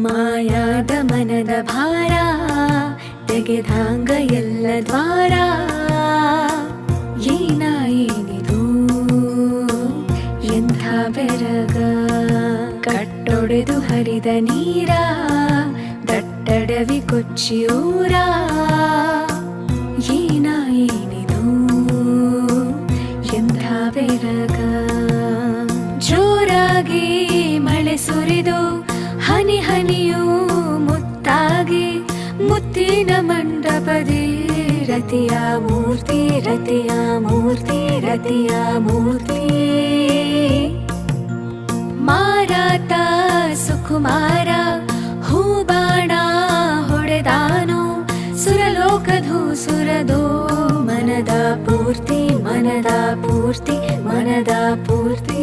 ಮಾಯಾದ ಮನದ ಭಾರ ತೆಗೆದಾಂಗ ಎಲ್ಲ ದ್ವಾರ ಏನಿದು ಎಂಥ ಬೆರಗ ಕಟ್ಟೊಡೆದು ಹರಿದ ನೀರ ದಟ್ಟಡವಿ ಕೊಚ್ಚಿಯೂರ ಏನಿದು ಎಂಥ ಬೆರಗ ಜೋರಾಗಿ ಮಳೆ ಸುರಿದು ಹನಿ ಹನಿಯೂ ಮುತ್ತಾಗಿ ಮುತ್ತಿನ ಮಂಡಪದಿ ರತಿಯ ಮೂರ್ತಿ ರತಿಯ ಮೂರ್ತಿ ರತಿಯ ಮೂರ್ತಿ ಮಾರಾತ ಸುಕುಮಾರ ಹೂಬಾಣ ಹೊಡೆದಾನು ಸುರಲೋಕಧೂ ಸುರದೋ ಮನದ ಪೂರ್ತಿ ಮನದ ಪೂರ್ತಿ ಮನದ ಪೂರ್ತಿ